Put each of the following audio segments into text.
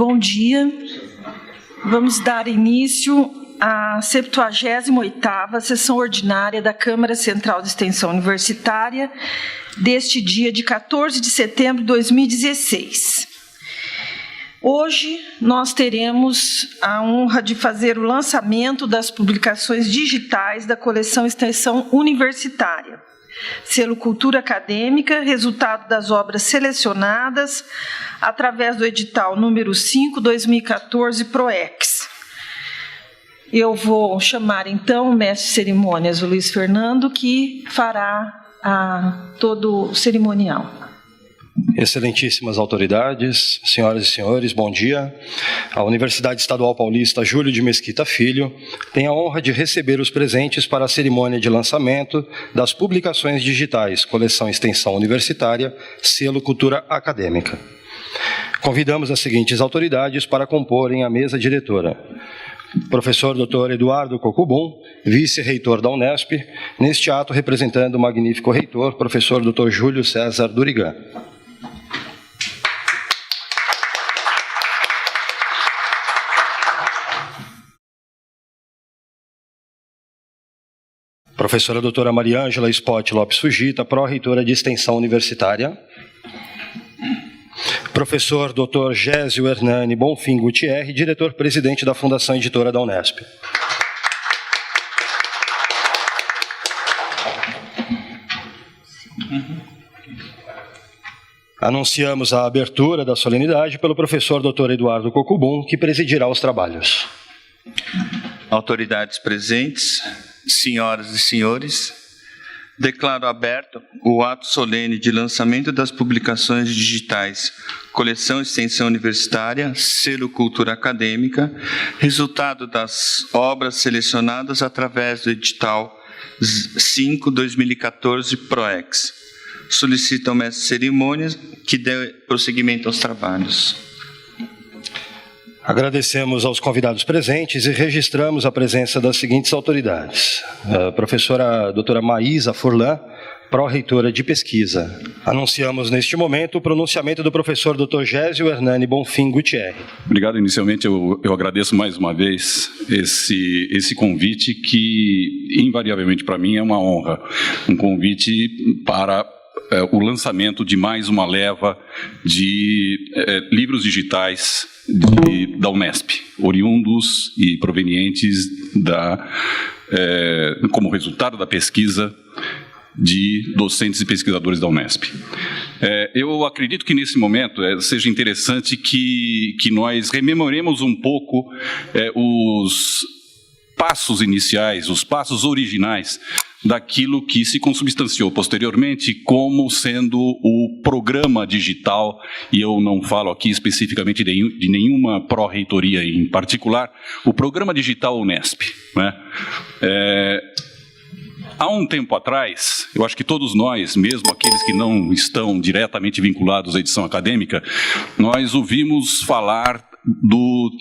Bom dia. Vamos dar início à 78ª sessão ordinária da Câmara Central de Extensão Universitária deste dia de 14 de setembro de 2016. Hoje nós teremos a honra de fazer o lançamento das publicações digitais da coleção Extensão Universitária, selo Cultura Acadêmica, resultado das obras selecionadas através do edital número 5/2014 PROEX. Eu vou chamar então o mestre de cerimônias, o Luiz Fernando, que fará todo o cerimonial. Excelentíssimas autoridades, senhoras e senhores, bom dia. A Universidade Estadual Paulista Júlio de Mesquita Filho tem a honra de receber os presentes para a cerimônia de lançamento das publicações digitais, coleção Extensão Universitária, selo Cultura Acadêmica. Convidamos as seguintes autoridades para comporem a mesa diretora. Professor Dr. Eduardo Cocubum, vice-reitor da Unesp, neste ato representando o magnífico reitor, professor Dr. Júlio César Durigan. Professora doutora Mariângela Spott Lopes Fugita, pró-reitora de Extensão Universitária. Professor Dr. Gésio Hernani Bonfim Gutierre, diretor-presidente da Fundação Editora da Unesp. Anunciamos a abertura da solenidade pelo professor Dr. Eduardo Cocubum, que presidirá os trabalhos. Autoridades presentes, senhoras e senhores, declaro aberto o ato solene de lançamento das publicações digitais Coleção Extensão Universitária, selo Cultura Acadêmica, resultado das obras selecionadas através do edital 5/2014 PROEX. Solicito ao mestre de cerimônias que dê prosseguimento aos trabalhos. Agradecemos aos convidados presentes e registramos a presença das seguintes autoridades. A professora doutora Maísa Furlan, pró-reitora de pesquisa. Anunciamos neste momento o pronunciamento do professor Dr. Gésio Hernani Bonfim Gutierre. Obrigado. Inicialmente eu agradeço mais uma vez esse convite que invariavelmente para mim é uma honra. Um convite para o lançamento de mais uma leva de livros digitais da Unesp, oriundos e provenientes como resultado da pesquisa de docentes e pesquisadores da Unesp. Eu acredito que nesse momento seja interessante que nós rememoremos um pouco os passos iniciais, os passos originais daquilo que se consubstanciou posteriormente como sendo o programa digital, e eu não falo aqui especificamente de nenhuma pró-reitoria em particular, o programa digital Unesp, né? Há um tempo atrás, eu acho que todos nós, mesmo aqueles que não estão diretamente vinculados à edição acadêmica, nós ouvimos falar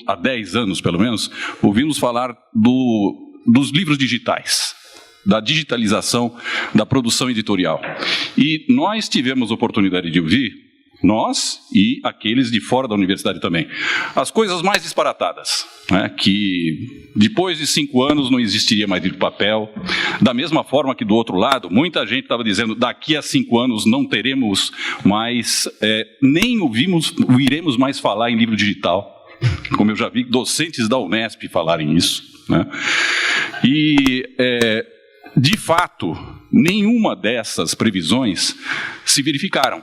há 10 anos pelo menos, ouvimos falar dos livros digitais, da digitalização da produção editorial. E nós tivemos a oportunidade de ouvir, nós e aqueles de fora da universidade também, as coisas mais disparatadas, né? Que depois de 5 anos não existiria mais livro de papel, da mesma forma que do outro lado, muita gente estava dizendo, daqui a 5 anos não teremos mais, nem ouviremos mais falar em livro digital, como eu já vi docentes da Unesp falarem isso, né? E de fato, nenhuma dessas previsões se verificaram.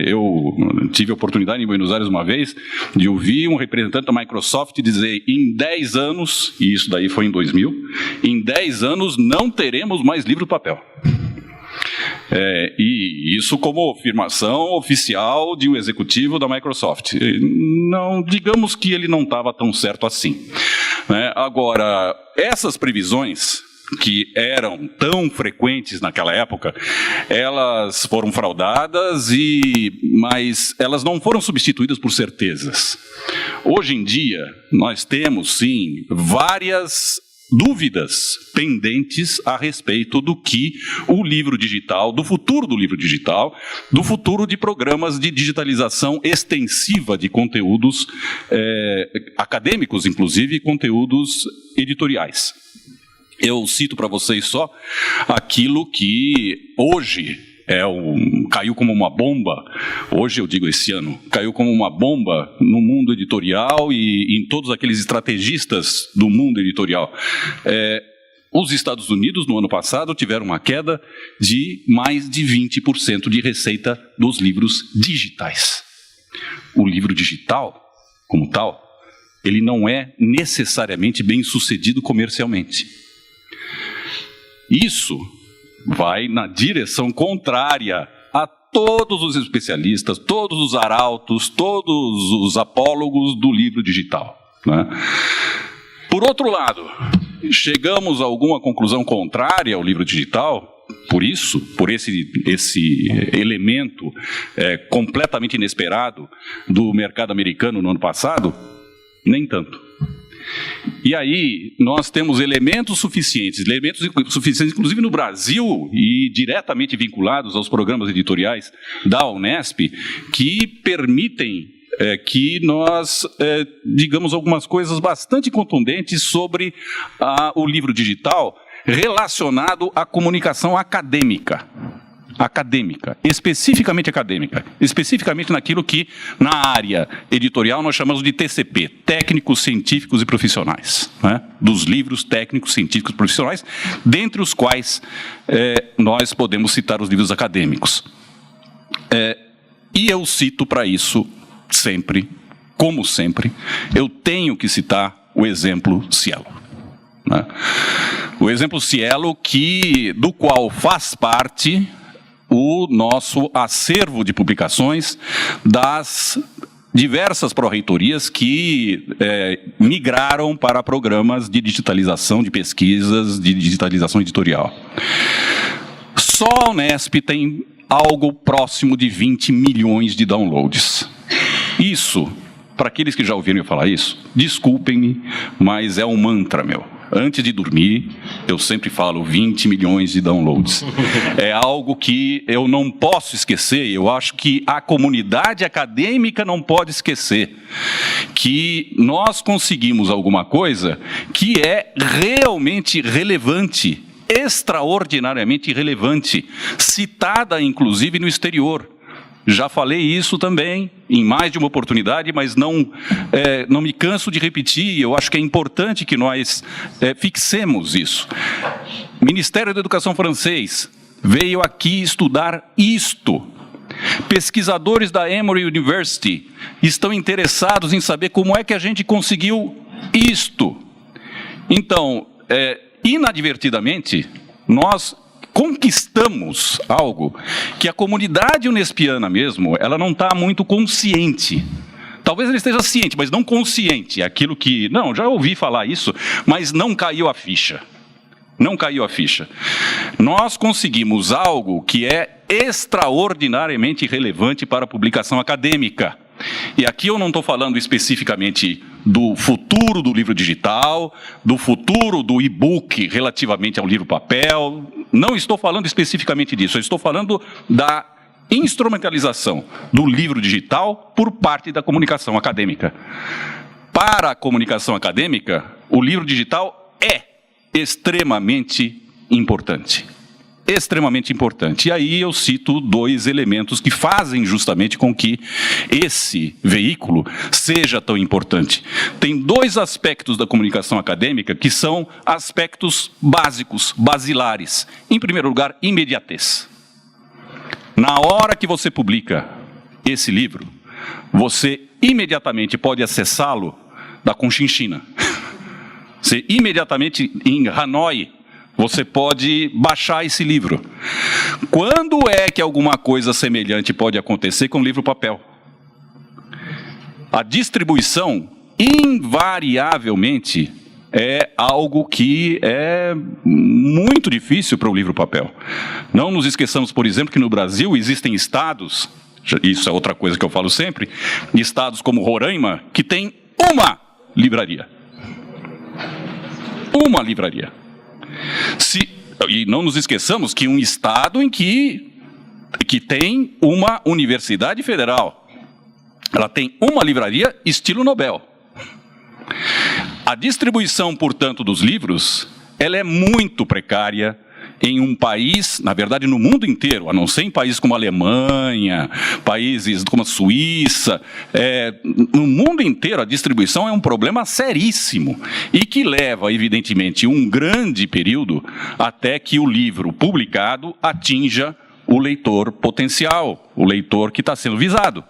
Eu tive a oportunidade em Buenos Aires uma vez de ouvir um representante da Microsoft dizer, em 10 anos, e isso daí foi em 2000, em 10 anos não teremos mais livro de papel. E isso como afirmação oficial de um executivo da Microsoft. Não, digamos que ele não estava tão certo assim. Agora, essas previsões que eram tão frequentes naquela época, elas foram fraudadas, mas elas não foram substituídas por certezas. Hoje em dia, nós temos, sim, várias dúvidas pendentes a respeito do que o livro digital, do futuro do livro digital, do futuro de programas de digitalização extensiva de conteúdos acadêmicos, inclusive conteúdos editoriais. Eu cito para vocês só aquilo que hoje caiu como uma bomba, hoje eu digo esse ano, caiu como uma bomba no mundo editorial e em todos aqueles estrategistas do mundo editorial. Os Estados Unidos, no ano passado, tiveram uma queda de mais de 20% de receita dos livros digitais. O livro digital, como tal, ele não é necessariamente bem sucedido comercialmente. Isso vai na direção contrária a todos os especialistas, todos os arautos, todos os apólogos do livro digital, né? Por outro lado, chegamos a alguma conclusão contrária ao livro digital, por esse elemento completamente inesperado do mercado americano no ano passado? Nem tanto. E aí nós temos elementos suficientes inclusive no Brasil e diretamente vinculados aos programas editoriais da Unesp, que permitem que nós digamos algumas coisas bastante contundentes sobre o livro digital relacionado à comunicação acadêmica, especificamente naquilo que na área editorial nós chamamos de TCP, técnicos, científicos e profissionais, né? Dos livros técnicos, científicos e profissionais, dentre os quais nós podemos citar os livros acadêmicos. E eu cito para isso sempre, como sempre, eu tenho que citar o exemplo Cielo, né? O exemplo Cielo do qual faz parte o nosso acervo de publicações das diversas pró-reitorias que migraram para programas de digitalização de pesquisas, de digitalização editorial. Só a Unesp tem algo próximo de 20 milhões de downloads. Isso, para aqueles que já ouviram eu falar isso, desculpem-me, mas é um mantra meu. Antes de dormir, eu sempre falo 20 milhões de downloads. É algo que eu não posso esquecer, eu acho que a comunidade acadêmica não pode esquecer, que nós conseguimos alguma coisa que é realmente relevante, extraordinariamente relevante, citada inclusive no exterior. Já falei isso também em mais de uma oportunidade, mas não me canso de repetir, eu acho que é importante que nós fixemos isso. O Ministério da Educação francês veio aqui estudar isto. Pesquisadores da Emory University estão interessados em saber como é que a gente conseguiu isto. Então, inadvertidamente, nós conquistamos algo que a comunidade unespiana mesmo, ela não está muito consciente. Talvez ela esteja ciente, mas não consciente. Aquilo que, já ouvi falar isso, mas não caiu a ficha. Não caiu a ficha. Nós conseguimos algo que é extraordinariamente relevante para a publicação acadêmica. E aqui eu não estou falando especificamente do futuro do livro digital, do futuro do e-book relativamente ao livro papel, não estou falando especificamente disso, eu estou falando da instrumentalização do livro digital por parte da comunicação acadêmica. Para a comunicação acadêmica, o livro digital é extremamente importante. Extremamente importante. E aí eu cito dois elementos que fazem justamente com que esse veículo seja tão importante. Tem dois aspectos da comunicação acadêmica que são aspectos básicos, basilares. Em primeiro lugar, imediatez. Na hora que você publica esse livro, você imediatamente pode acessá-lo da Conchinchina. Você imediatamente em Hanoi, você pode baixar esse livro. Quando é que alguma coisa semelhante pode acontecer com o livro papel? A distribuição, invariavelmente, é algo que é muito difícil para o livro papel. Não nos esqueçamos, por exemplo, que no Brasil existem estados, isso é outra coisa que eu falo sempre, estados como Roraima, que tem uma livraria. uma livraria. E não nos esqueçamos que um estado em que tem uma universidade federal, ela tem uma livraria estilo Nobel. A distribuição, portanto, dos livros, ela é muito precária em um país, na verdade no mundo inteiro, a não ser em países como a Alemanha, países como a Suíça, no mundo inteiro a distribuição é um problema seríssimo e que leva, evidentemente, um grande período até que o livro publicado atinja o leitor potencial, o leitor que está sendo visado.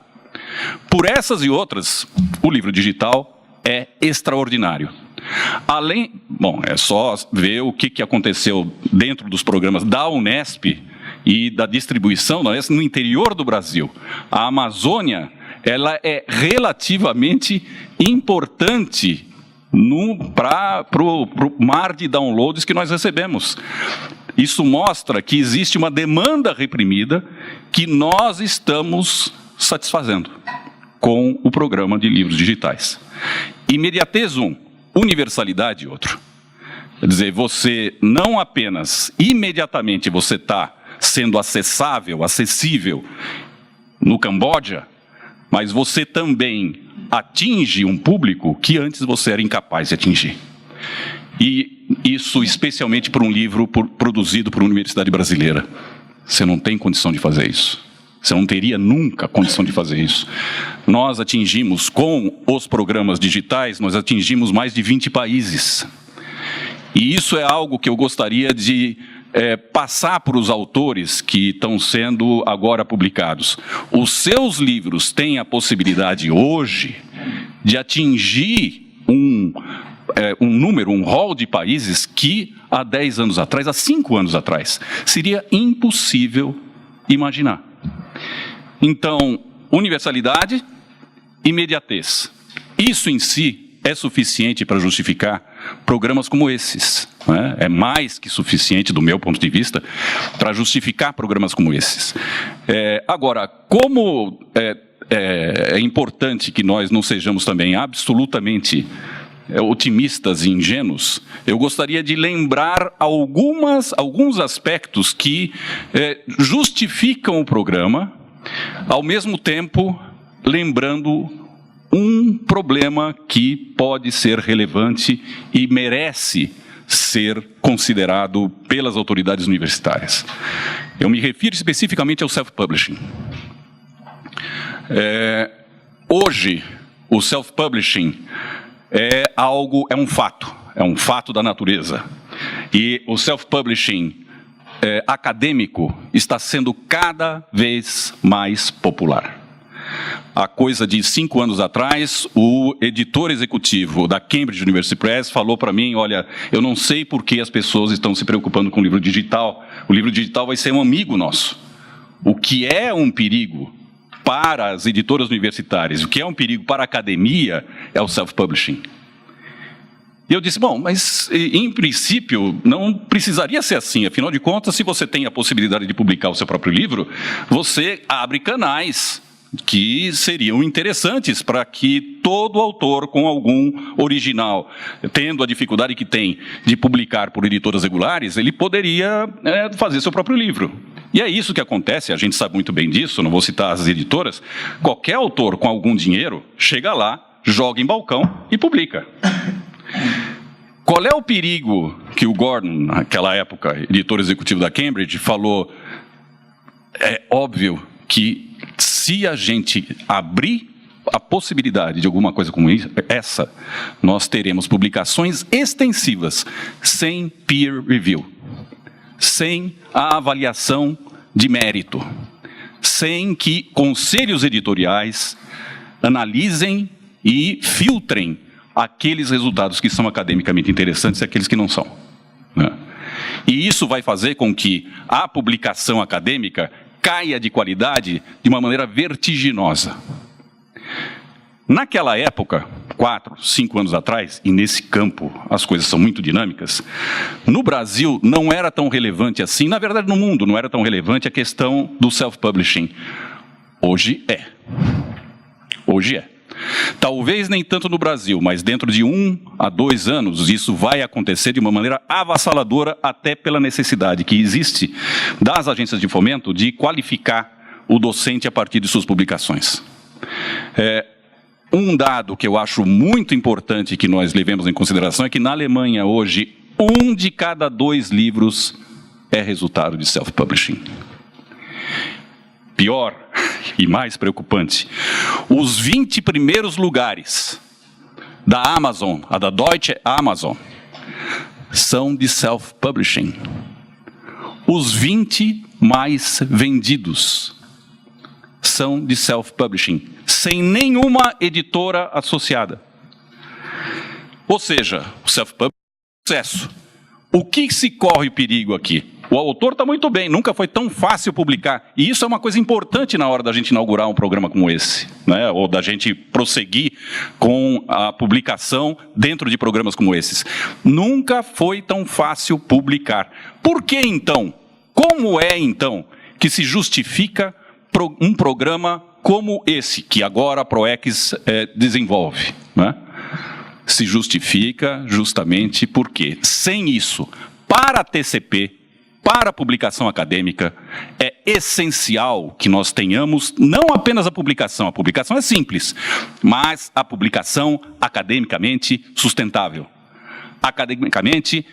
Por essas e outras, o livro digital é extraordinário. É só ver o que aconteceu dentro dos programas da Unesp e da distribuição da Unesp no interior do Brasil. A Amazônia, ela é relativamente importante para o mar de downloads que nós recebemos. Isso mostra que existe uma demanda reprimida que nós estamos satisfazendo com o programa de livros digitais. Imediatez um, universalidade outro. Quer dizer, você não apenas, imediatamente você está sendo acessível no Camboja, mas você também atinge um público que antes você era incapaz de atingir. E isso especialmente por um livro produzido por uma universidade brasileira. Você não tem condição de fazer isso. Você não teria nunca condição de fazer isso. Nós atingimos, com os programas digitais, nós atingimos mais de 20 países. E isso é algo que eu gostaria de passar para os autores que estão sendo agora publicados. Os seus livros têm a possibilidade hoje de atingir um rol de países que há 10 anos atrás, há 5 anos atrás, seria impossível imaginar. Então, universalidade, imediatez. Isso em si é suficiente para justificar programas como esses. Né? É mais que suficiente, do meu ponto de vista, para justificar programas como esses. Agora, como é importante que nós não sejamos também absolutamente otimistas e ingênuos, eu gostaria de lembrar alguns aspectos que justificam o programa, ao mesmo tempo lembrando um problema que pode ser relevante e merece ser considerado pelas autoridades universitárias. Eu me refiro especificamente ao self-publishing. Hoje, o self-publishing é um fato da natureza. E o self-publishing acadêmico está sendo cada vez mais popular. Há coisa de 5 anos atrás, o editor executivo da Cambridge University Press falou para mim, olha, eu não sei por que as pessoas estão se preocupando com o livro digital. O livro digital vai ser um amigo nosso. O que é um perigo para as editoras universitárias, o que é um perigo para a academia, é o self-publishing. E eu disse, bom, mas em princípio não precisaria ser assim. Afinal de contas, se você tem a possibilidade de publicar o seu próprio livro, você abre canais que seriam interessantes para que todo autor com algum original, tendo a dificuldade que tem de publicar por editoras regulares, ele poderia fazer seu próprio livro. E é isso que acontece, a gente sabe muito bem disso, não vou citar as editoras. Qualquer autor com algum dinheiro chega lá, joga em balcão e publica. Qual é o perigo que o Gordon, naquela época, editor executivo da Cambridge, falou? É óbvio que se a gente abrir a possibilidade de alguma coisa como essa, nós teremos publicações extensivas, sem peer review, sem a avaliação de mérito, sem que conselhos editoriais analisem e filtrem aqueles resultados que são academicamente interessantes e aqueles que não são. Né? E isso vai fazer com que a publicação acadêmica caia de qualidade de uma maneira vertiginosa. Naquela época, 4, 5 anos atrás, e nesse campo as coisas são muito dinâmicas, no Brasil não era tão relevante assim, na verdade no mundo não era tão relevante a questão do self-publishing. Hoje é. Hoje é. Talvez nem tanto no Brasil, mas dentro de 1 a 2 anos, isso vai acontecer de uma maneira avassaladora, até pela necessidade que existe das agências de fomento de qualificar o docente a partir de suas publicações. Um dado que eu acho muito importante que nós levemos em consideração é que na Alemanha hoje, 1 de cada 2 livros é resultado de self-publishing. Pior e mais preocupante, os 20 primeiros lugares da Amazon, a da Deutsche Amazon, são de self-publishing. Os 20 mais vendidos são de self-publishing, sem nenhuma editora associada. Ou seja, o self-publishing é um sucesso. O que se corre perigo aqui? O autor está muito bem, nunca foi tão fácil publicar. E isso é uma coisa importante na hora da gente inaugurar um programa como esse, né? Ou da gente prosseguir com a publicação dentro de programas como esses. Nunca foi tão fácil publicar. Por que então? Como é então que se justifica um programa como esse, que agora a PROEX desenvolve, né? Se justifica justamente porque, sem isso, para a TCP, para a publicação acadêmica, é essencial que nós tenhamos não apenas a publicação é simples, mas a publicação academicamente sustentável. Academicamente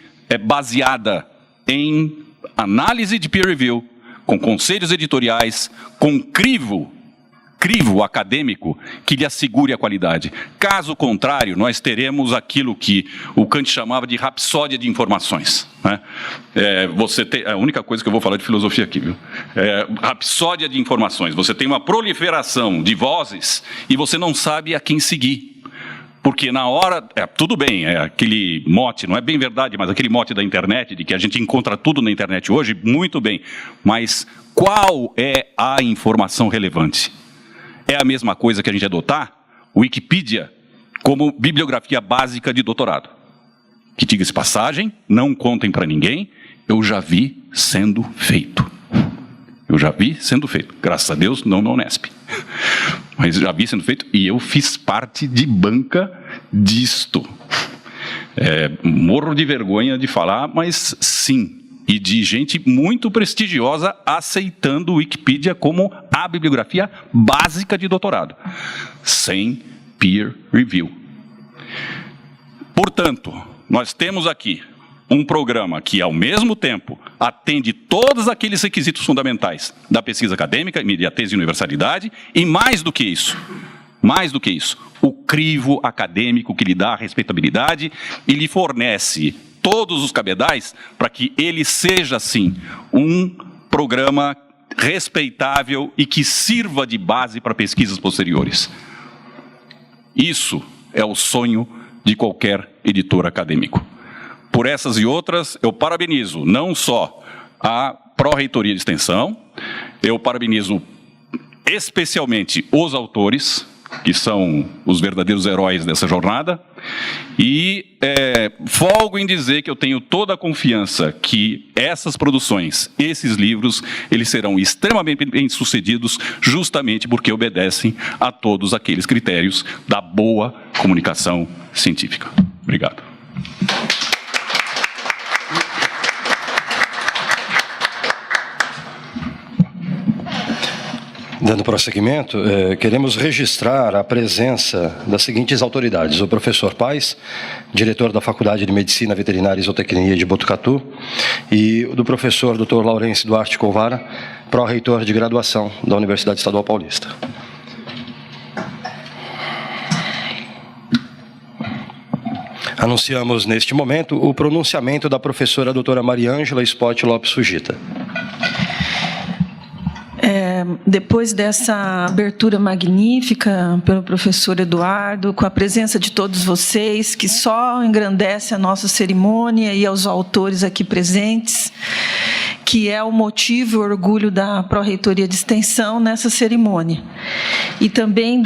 baseada em análise de peer review, com conselhos editoriais, com crivo acadêmico que lhe assegure a qualidade. Caso contrário, nós teremos aquilo que o Kant chamava de rapsódia de informações, né? A única coisa que eu vou falar de filosofia aqui, viu? Rapsódia de informações. Você tem uma proliferação de vozes e você não sabe a quem seguir. Porque na hora, tudo bem, aquele mote, não é bem verdade, mas aquele mote da internet, de que a gente encontra tudo na internet hoje, muito bem. Mas qual é a informação relevante? É a mesma coisa que a gente adotar o Wikipedia como bibliografia básica de doutorado. Que, diga-se passagem, não contem para ninguém, eu já vi sendo feito. Eu já vi sendo feito. Graças a Deus, não na Unesp. Mas já vi sendo feito e eu fiz parte de banca disto. Morro de vergonha de falar, mas sim. E de gente muito prestigiosa aceitando o Wikipedia como a bibliografia básica de doutorado, sem peer review. Portanto, nós temos aqui um programa que, ao mesmo tempo, atende todos aqueles requisitos fundamentais da pesquisa acadêmica, imediatez e universalidade, e mais do que isso, o crivo acadêmico que lhe dá a respeitabilidade e lhe fornece todos os cabedais para que ele seja, sim, um programa respeitável e que sirva de base para pesquisas posteriores. Isso é o sonho de qualquer editor acadêmico. Por essas e outras, eu parabenizo não só a Pró-Reitoria de Extensão, eu parabenizo especialmente os autores, que são os verdadeiros heróis dessa jornada, e folgo em dizer que eu tenho toda a confiança que essas produções, esses livros, eles serão extremamente bem-sucedidos justamente porque obedecem a todos aqueles critérios da boa comunicação científica. Obrigado. Dando prosseguimento, queremos registrar a presença das seguintes autoridades: o professor Paes, diretor da Faculdade de Medicina Veterinária e Zootecnia de Botucatu, e do professor Dr. Laurence Duarte Covara, pró-reitor de graduação da Universidade Estadual Paulista. Anunciamos neste momento o pronunciamento da professora doutora Mariângela Spott Lopes Fujita. Depois dessa abertura magnífica pelo professor Eduardo, com a presença de todos vocês, que só engrandece a nossa cerimônia, e aos autores aqui presentes, que é o motivo e o orgulho da Pró-Reitoria de Extensão nessa cerimônia. E também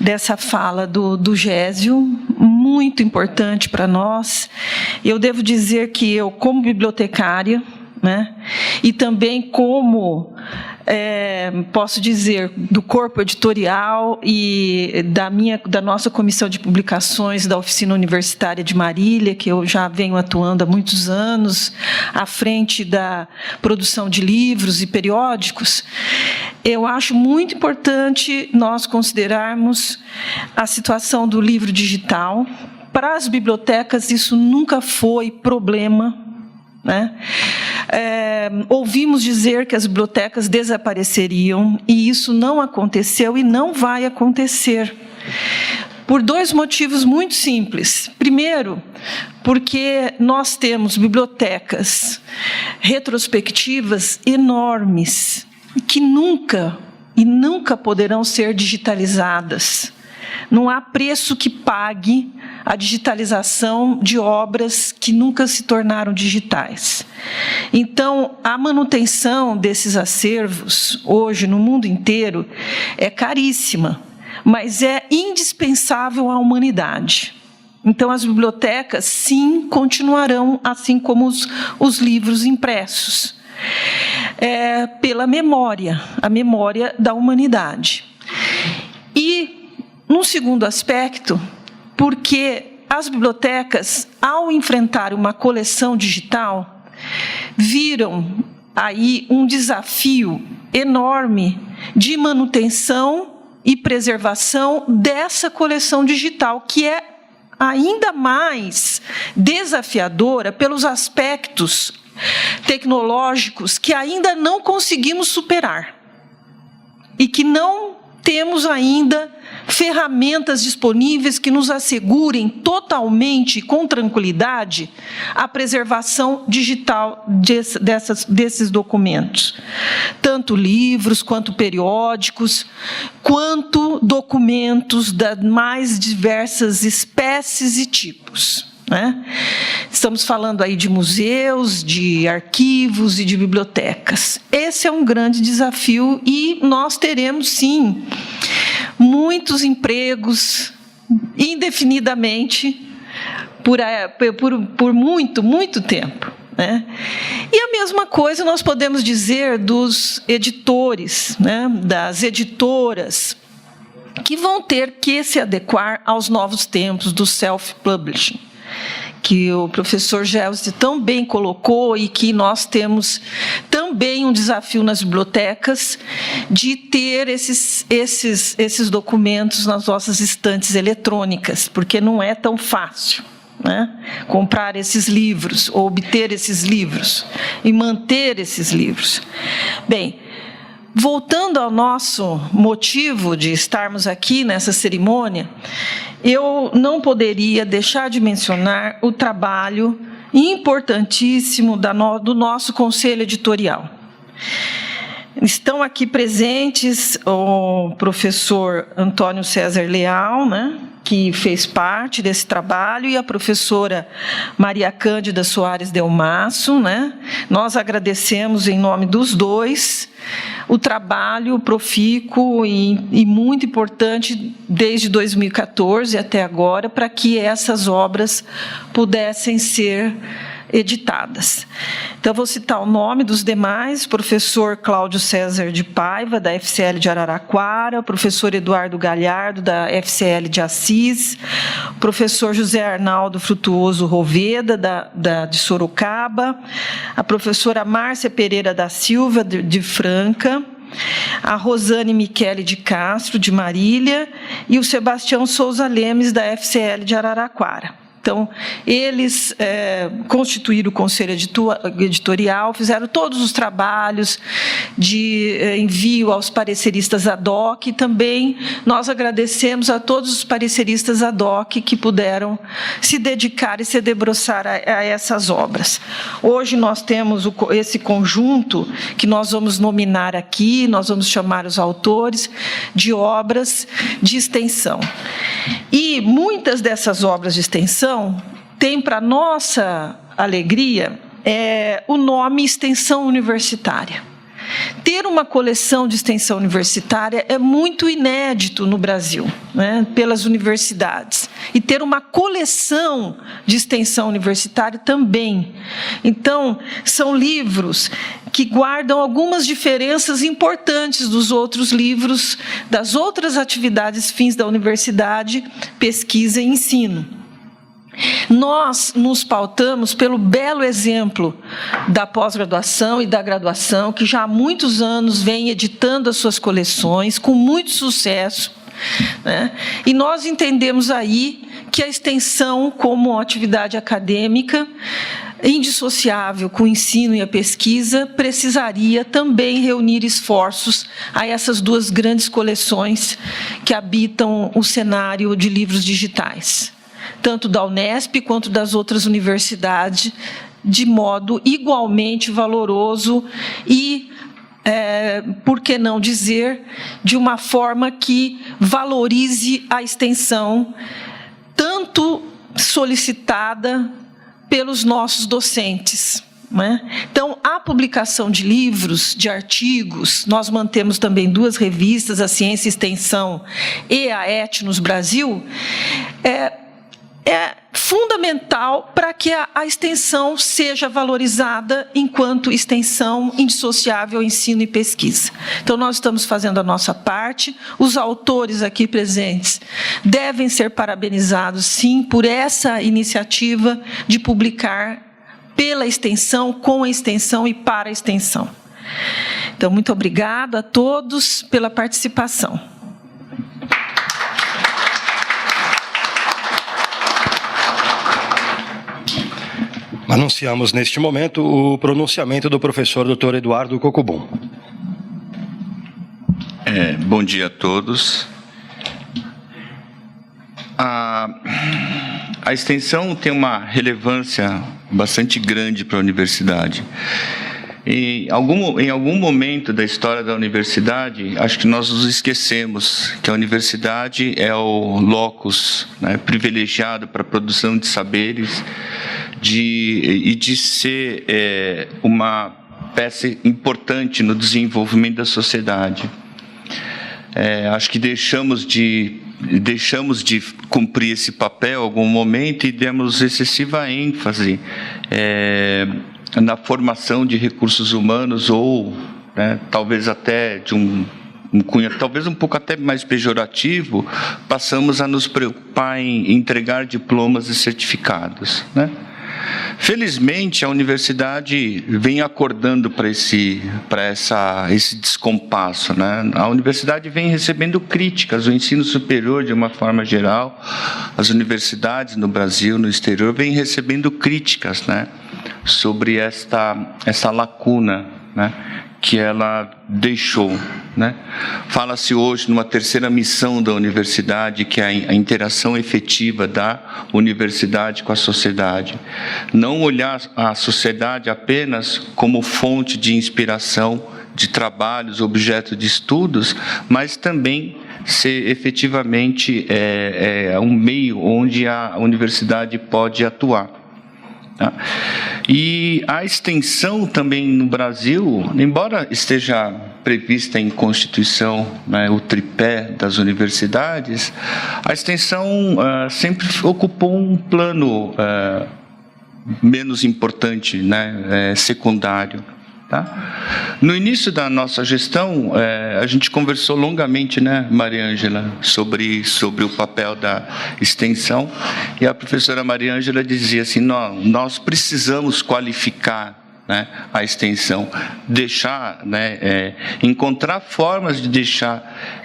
dessa fala do Gésio, muito importante para nós. Eu devo dizer que eu, como bibliotecária, né? E também como, posso dizer, do corpo editorial e da nossa comissão de publicações da Oficina Universitária de Marília, que eu já venho atuando há muitos anos, à frente da produção de livros e periódicos, eu acho muito importante nós considerarmos a situação do livro digital. Para as bibliotecas, isso nunca foi problema, né? Ouvimos dizer que as bibliotecas desapareceriam, e isso não aconteceu e não vai acontecer, por dois motivos muito simples. Primeiro, porque nós temos bibliotecas retrospectivas enormes, que nunca poderão ser digitalizadas. Não há preço que pague a digitalização de obras que nunca se tornaram digitais. Então, a manutenção desses acervos, hoje, no mundo inteiro, é caríssima, mas é indispensável à humanidade. Então, as bibliotecas, sim, continuarão, assim como os livros impressos, pela memória, a memória da humanidade. E, num segundo aspecto, porque as bibliotecas, ao enfrentar uma coleção digital, viram aí um desafio enorme de manutenção e preservação dessa coleção digital, que é ainda mais desafiadora pelos aspectos tecnológicos que ainda não conseguimos superar e que não temos ainda ferramentas disponíveis que nos assegurem totalmente, com tranquilidade, a preservação digital desses documentos. Tanto livros, quanto periódicos, quanto documentos das mais diversas espécies e tipos, né? Estamos falando aí de museus, de arquivos e de bibliotecas. Esse é um grande desafio e nós teremos, sim, muitos empregos indefinidamente por muito tempo, né? E a mesma coisa nós podemos dizer dos editores, né? Das editoras, que vão ter que se adequar aos novos tempos do self-publishing, que o professor Gelsi tão bem colocou e que nós temos também um desafio nas bibliotecas de ter esses documentos nas nossas estantes eletrônicas, porque não é tão fácil, né, comprar esses livros, ou obter esses livros, e manter esses livros. Bem, voltando ao nosso motivo de estarmos aqui nessa cerimônia, eu não poderia deixar de mencionar o trabalho importantíssimo do nosso Conselho Editorial. Estão aqui presentes o professor Antônio César Leal, né, que fez parte desse trabalho, e a professora Maria Cândida Soares Delmasso, né? Nós agradecemos em nome dos dois o trabalho profícuo e muito importante desde 2014 até agora, para que essas obras pudessem ser editadas. Então, vou citar o nome dos demais: professor Cláudio César de Paiva, da FCL de Araraquara, o professor Eduardo Galhardo, da FCL de Assis, o professor José Arnaldo Frutuoso Roveda, de Sorocaba, a professora Márcia Pereira da Silva, de Franca, a Rosane Michele de Castro, de Marília, e o Sebastião Souza Lemes, da FCL de Araraquara. Então, eles constituíram o Conselho Editorial, fizeram todos os trabalhos de envio aos pareceristas ad hoc, e também nós agradecemos a todos os pareceristas ad hoc que puderam se dedicar e se debruçar a essas obras. Hoje nós temos esse conjunto que nós vamos nominar aqui, nós vamos chamar os autores de obras de extensão. E muitas dessas obras de extensão têm, para nossa alegria, o nome extensão universitária. ter uma coleção de extensão universitária é muito inédito no Brasil, né, pelas universidades. E ter uma coleção de extensão universitária também. Então, são livros que guardam algumas diferenças importantes dos outros livros, das outras atividades fins da universidade, pesquisa e ensino. Nós nos pautamos pelo belo exemplo da pós-graduação e da graduação, que já há muitos anos vem editando as suas coleções, com muito sucesso, né? E nós entendemos aí que a extensão, como atividade acadêmica, indissociável com o ensino e a pesquisa, precisaria também reunir esforços a essas duas grandes coleções que habitam o cenário de livros digitais, tanto da Unesp quanto das outras universidades, de modo igualmente valoroso e, por que não dizer, de uma forma que valorize a extensão, tanto solicitada pelos nossos docentes, né? Então, a publicação de livros, de artigos, nós mantemos também duas revistas, a Ciência e Extensão e a Etnos Brasil, é fundamental para que a extensão seja valorizada enquanto extensão indissociável ao ensino e pesquisa. Então, nós estamos fazendo a nossa parte, os autores aqui presentes devem ser parabenizados, sim, por essa iniciativa de publicar pela extensão, com a extensão e para a extensão. Então, muito obrigada a todos pela participação. Anunciamos neste momento o pronunciamento do professor Dr. Eduardo Cocubon. Bom dia a todos. A extensão tem uma relevância bastante grande para a universidade. E em algum momento da história da universidade, acho que nós nos esquecemos que a universidade é o locus, né, privilegiado para a produção de saberes e de ser uma peça importante no desenvolvimento da sociedade. Acho que deixamos de cumprir esse papel em algum momento e demos excessiva ênfase na formação de recursos humanos ou, né, talvez até de um cunho, talvez um pouco até mais pejorativo, passamos a nos preocupar em entregar diplomas e certificados, né? Felizmente, a universidade vem acordando para esse descompasso, né? A universidade vem recebendo críticas, o ensino superior, de uma forma geral, as universidades no Brasil, no exterior, vêm recebendo críticas, né, sobre essa lacuna, né, que ela deixou, né? Fala-se hoje numa terceira missão da universidade, que é a interação efetiva da universidade com a sociedade. Não olhar a sociedade apenas como fonte de inspiração, de trabalhos, objeto de estudos, mas também ser efetivamente um meio onde a universidade pode atuar. E a extensão também no Brasil, embora esteja prevista em Constituição, né, o tripé das universidades, a extensão sempre ocupou um plano menos importante, né, secundário. Tá? No início da nossa gestão, a gente conversou longamente, né, Maria Ângela, sobre o papel da extensão, e a professora Maria Ângela dizia assim: nós precisamos qualificar, né, a extensão, deixar, né, encontrar formas de deixar,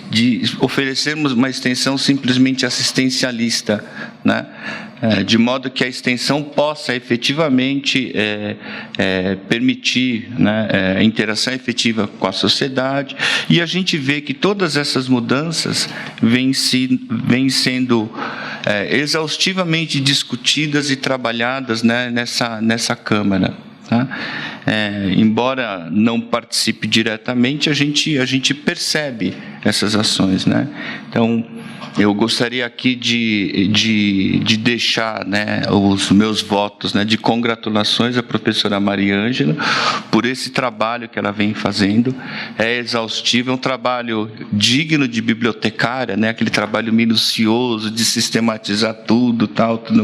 de oferecermos uma extensão simplesmente assistencialista, né, de modo que a extensão possa efetivamente permitir, né, a interação efetiva com a sociedade, e a gente vê que todas essas mudanças vêm sendo exaustivamente discutidas e trabalhadas, né, nessa Câmara. Tá? Embora não participe diretamente, a gente percebe essas ações, né? Então, eu gostaria aqui de deixar, né, os meus votos, né, de congratulações à professora Maria Ângela por esse trabalho que ela vem fazendo. É exaustivo, é um trabalho digno de bibliotecária, né, aquele trabalho minucioso de sistematizar tudo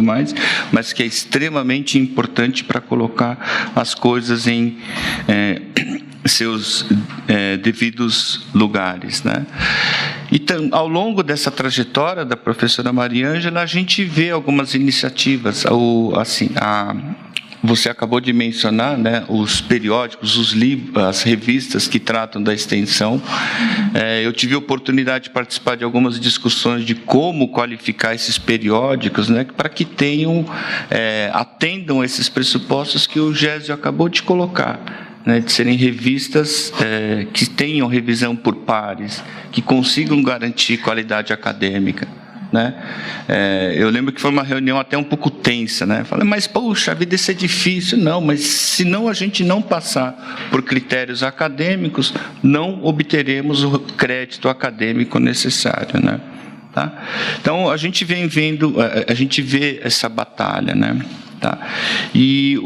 mais, mas que é extremamente importante para colocar as coisas em seus devidos lugares, né? Então, ao longo dessa trajetória da professora Maria Ângela, a gente vê algumas iniciativas, você acabou de mencionar, né, os periódicos, os livros, as revistas que tratam da extensão. Eu tive a oportunidade de participar de algumas discussões de como qualificar esses periódicos, né, para que atendam esses pressupostos que o Gésio acabou de colocar, né, de serem revistas que tenham revisão por pares, que consigam garantir qualidade acadêmica, né? Eu lembro que foi uma reunião até um pouco tensa, né? Falei, mas poxa, a vida isso é difícil. Não, mas se não a gente não passar por critérios acadêmicos, não obteremos o crédito acadêmico necessário, né? Tá? Então a gente vem vendo, a gente vê essa batalha, né? Tá? E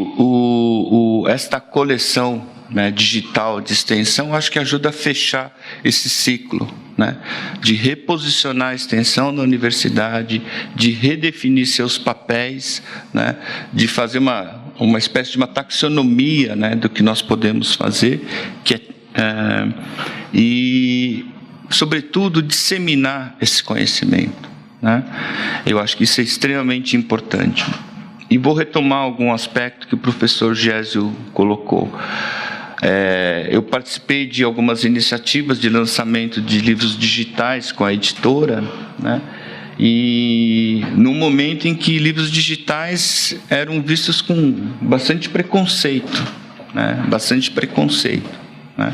esta coleção, né, digital de extensão, acho que ajuda a fechar esse ciclo, né, de reposicionar a extensão na universidade, de redefinir seus papéis, né, de fazer uma espécie de uma taxonomia, né, do que nós podemos fazer, e, sobretudo, disseminar esse conhecimento, né? Eu acho que isso é extremamente importante. E vou retomar algum aspecto que o professor Gésio colocou. Eu participei de algumas iniciativas de lançamento de livros digitais com a editora, né? E no momento em que livros digitais eram vistos com bastante preconceito, né? Bastante preconceito, né?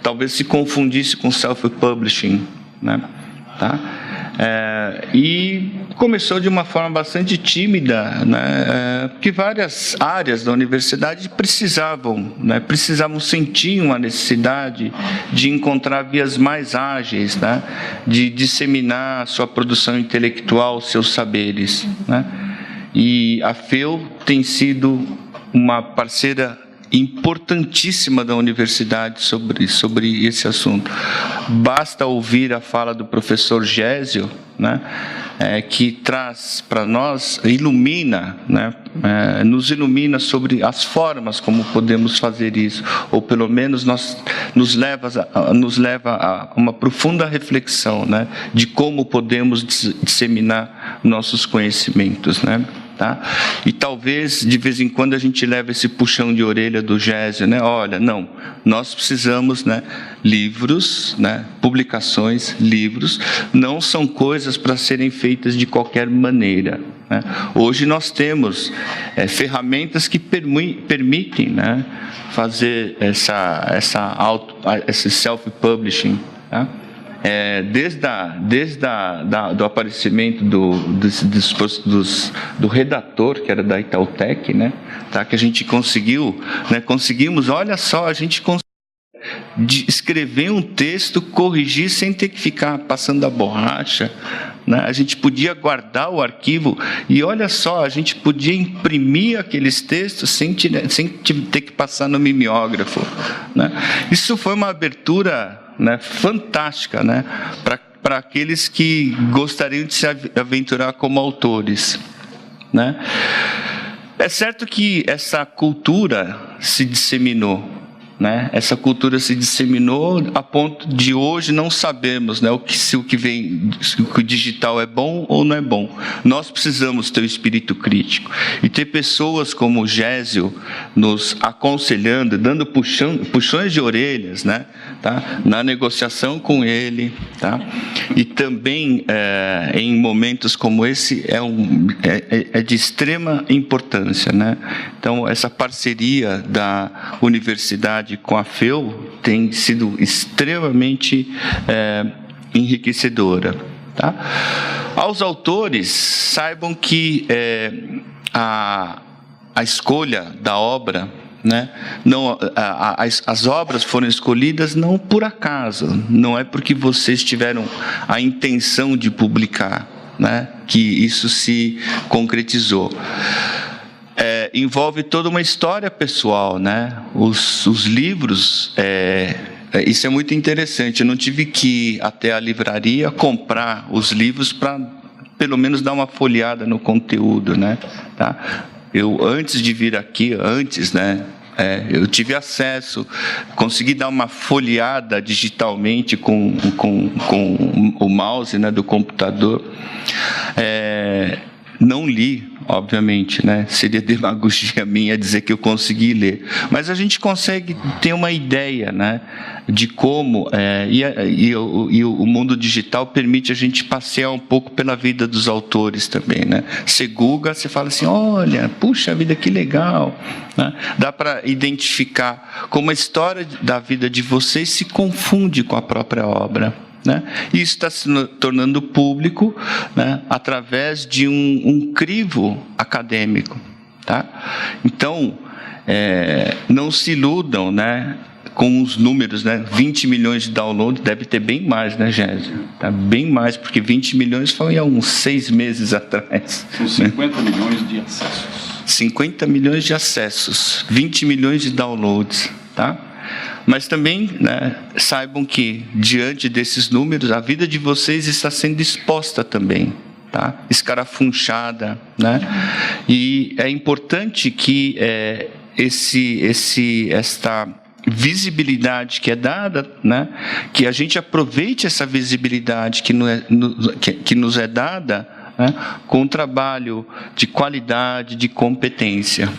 Talvez se confundisse com self-publishing, né? Tá? E começou de uma forma bastante tímida, né, porque várias áreas da universidade precisavam sentir uma necessidade de encontrar vias mais ágeis, né, de disseminar sua produção intelectual, seus saberes, né? E a FEU tem sido uma parceira importantíssima da universidade sobre esse assunto. Basta ouvir a fala do professor Gésio, né, que traz para nós, ilumina, né, nos ilumina sobre as formas como podemos fazer isso, ou pelo menos nos leva a uma profunda reflexão, né, de como podemos disseminar nossos conhecimentos, né? Tá? E talvez, de vez em quando, a gente leve esse puxão de orelha do Gésio, né? Olha, não, nós precisamos, né, livros, né, publicações, livros, não são coisas para serem feitas de qualquer maneira, né? Hoje nós temos ferramentas que permitem, né, fazer esse self-publishing, tá? Desde do aparecimento do redator, que era da Itautec, né, tá, que a gente conseguimos, olha só, a gente conseguiu escrever um texto, corrigir sem ter que ficar passando a borracha, né? A gente podia guardar o arquivo e, olha só, a gente podia imprimir aqueles textos sem ter que passar no mimeógrafo, né? Isso foi uma abertura, né, fantástica, né, para aqueles que gostariam de se aventurar como autores, né? É certo que essa cultura se disseminou, né? Essa cultura se disseminou a ponto de hoje não sabemos, né, se o digital é bom ou não é bom. Nós precisamos ter o espírito crítico e ter pessoas como o Gésio nos aconselhando, dando puxões de orelhas, né, tá, na negociação com ele, tá? E também em momentos como esse é de extrema importância, né? Então essa parceria da universidade com a FEU tem sido extremamente enriquecedora, tá? Aos autores, saibam que a escolha da obra, né? Não, as obras foram escolhidas não por acaso, não é porque vocês tiveram a intenção de publicar, né, que isso se concretizou. Envolve toda uma história pessoal, né? Os livros, isso é muito interessante. Eu não tive que ir até a livraria comprar os livros para, pelo menos, dar uma folheada no conteúdo, né? Tá? Eu, antes de vir aqui, né? Eu tive acesso, consegui dar uma folheada digitalmente com o mouse, né, do computador. Não li, obviamente, né? Seria demagogia minha dizer que eu consegui ler, mas a gente consegue ter uma ideia, né, de como o mundo digital permite a gente passear um pouco pela vida dos autores também, né? Você Google, você fala assim, olha, puxa vida, que legal, né? Dá para identificar como a história da vida de vocês se confunde com a própria obra, né? Isso está se tornando público, né, através de um crivo acadêmico, tá? Então, não se iludam, né, com os números, né? 20 milhões de downloads, deve ter bem mais, né, Gésio? Tá bem mais, porque 20 milhões foi há uns 6 meses atrás. São 50 milhões de acessos. 50 milhões de acessos, 20 milhões de downloads, tá? Mas também, né, saibam que, diante desses números, a vida de vocês está sendo exposta também, tá? Escarafunchada, né? E é importante que esta visibilidade que é dada, né, que a gente aproveite essa visibilidade que nos é dada, né, com um trabalho de qualidade, de competência.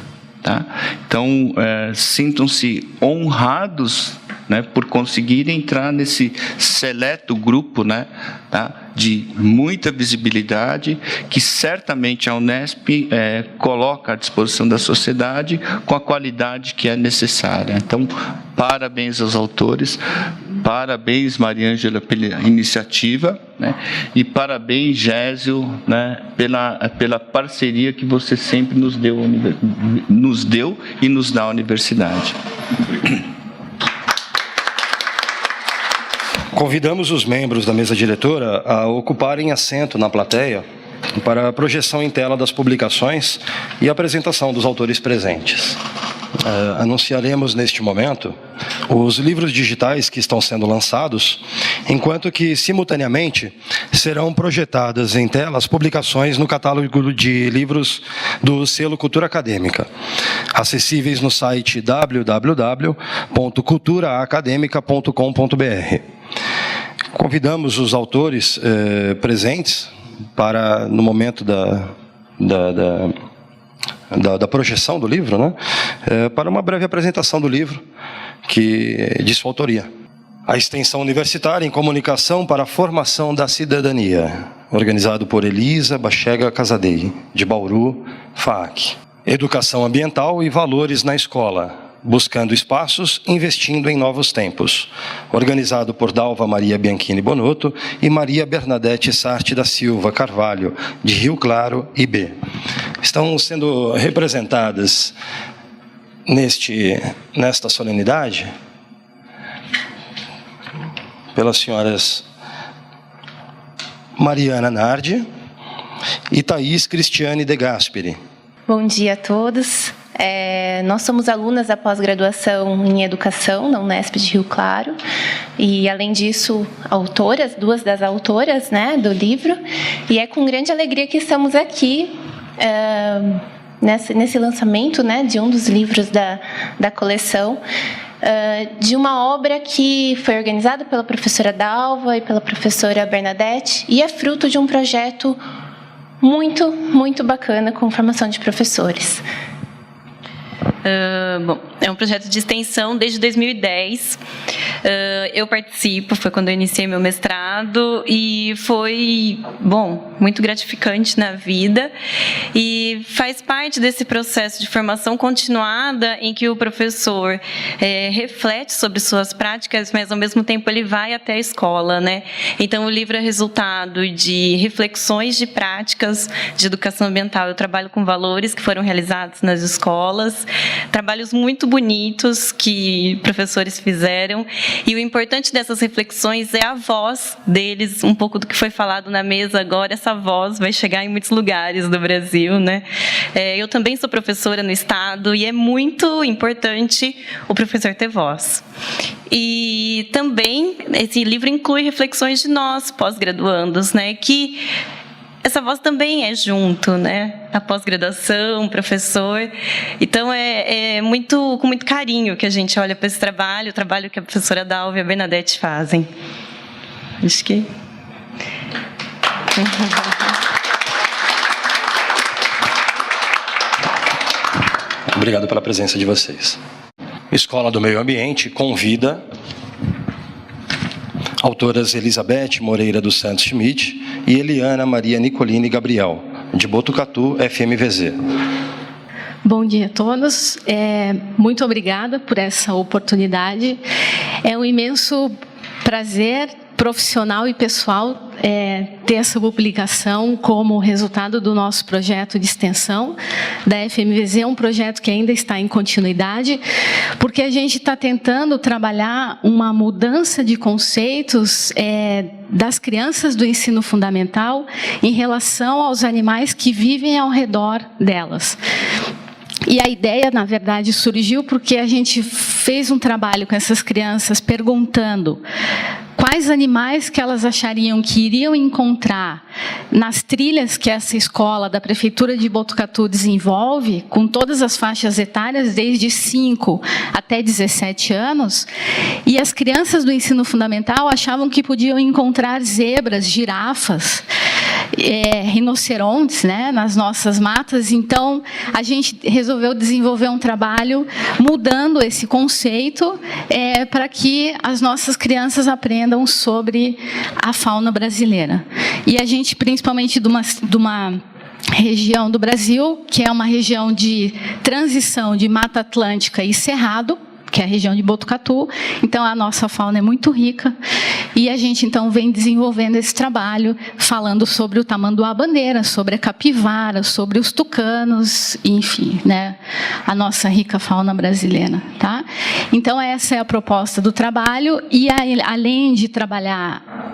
Tá? Então, sintam-se honrados, né, por conseguirem entrar nesse seleto grupo, né, tá, de muita visibilidade, que certamente a Unesp coloca à disposição da sociedade com a qualidade que é necessária. Então, parabéns aos autores, parabéns, Maria Ângela, pela iniciativa, né, e parabéns, Gésio, né, pela parceria que você sempre nos deu e nos dá à universidade. Convidamos os membros da mesa diretora a ocuparem assento na plateia para a projeção em tela das publicações e apresentação dos autores presentes. Anunciaremos neste momento os livros digitais que estão sendo lançados, enquanto que, simultaneamente, serão projetadas em tela as publicações no catálogo de livros do Selo Cultura Acadêmica, acessíveis no site www.culturaacademica.com.br. Convidamos os autores presentes para, no momento da projeção do livro, né, para uma breve apresentação do livro, de sua autoria. A Extensão Universitária em Comunicação para a Formação da Cidadania, organizado por Elisa Bachega Casadei, de Bauru, FAAC. Educação Ambiental e Valores na Escola, buscando espaços, investindo em novos tempos, organizado por Dalva Maria Bianchini Bonotto e Maria Bernadette Sarte da Silva Carvalho, de Rio Claro, IB. Estão sendo representadas nesta solenidade pelas senhoras Mariana Nardi e Thaís Cristiane de Gasperi. Bom dia a todos. Nós somos alunas da pós-graduação em Educação na Unesp de Rio Claro e, além disso, autoras, duas das autoras, né, do livro. E é com grande alegria que estamos aqui nesse lançamento, né, de um dos livros da coleção, de uma obra que foi organizada pela professora Dalva e pela professora Bernadette e é fruto de um projeto muito, muito bacana com formação de professores. Bom, é um projeto de extensão desde 2010. Eu participo, foi quando eu iniciei meu mestrado, e foi, bom, muito gratificante na vida, e faz parte desse processo de formação continuada em que o professor reflete sobre suas práticas, mas ao mesmo tempo ele vai até a escola, né? Então o livro é resultado de reflexões de práticas de educação ambiental. Eu trabalho com valores que foram realizados nas escolas, trabalhos muito bonitos que professores fizeram, e o importante dessas reflexões é a voz deles, um pouco do que foi falado na mesa agora. Essa voz vai chegar em muitos lugares do Brasil, né? Eu também sou professora no Estado, e é muito importante o professor ter voz. E também esse livro inclui reflexões de nós, pós-graduandos, né, que essa voz também é junto, né? A pós-graduação, professor. Então, com muito carinho que a gente olha para esse trabalho, o trabalho que a professora Dalva e a Bernadette fazem. Acho que... Obrigado pela presença de vocês. Escola do Meio Ambiente convida autoras Elizabeth Moreira dos Santos Schmidt e Eliana Maria Nicolini Gabriel, de Botucatu, FMVZ. Bom dia a todos. Muito obrigada por essa oportunidade. É um imenso prazer profissional e pessoal ter essa publicação como resultado do nosso projeto de extensão da FMVZ. É um projeto que ainda está em continuidade, porque a gente está tentando trabalhar uma mudança de conceitos das crianças do ensino fundamental em relação aos animais que vivem ao redor delas. E a ideia, na verdade, surgiu porque a gente fez um trabalho com essas crianças perguntando quais animais que elas achariam que iriam encontrar nas trilhas que essa escola da Prefeitura de Botucatu desenvolve, com todas as faixas etárias, desde 5 até 17 anos, e as crianças do ensino fundamental achavam que podiam encontrar zebras, girafas, rinocerontes, né, nas nossas matas. Então, a gente resolveu desenvolver um trabalho mudando esse conceito para que as nossas crianças aprendam sobre a fauna brasileira. E a gente, principalmente de uma região do Brasil, que é uma região de transição de Mata Atlântica e Cerrado, que é a região de Botucatu. Então, a nossa fauna é muito rica, e a gente, então, vem desenvolvendo esse trabalho, falando sobre o tamanduá-bandeira, sobre a capivara, sobre os tucanos, enfim, né, a nossa rica fauna brasileira, tá? Então, essa é a proposta do trabalho, e além de trabalhar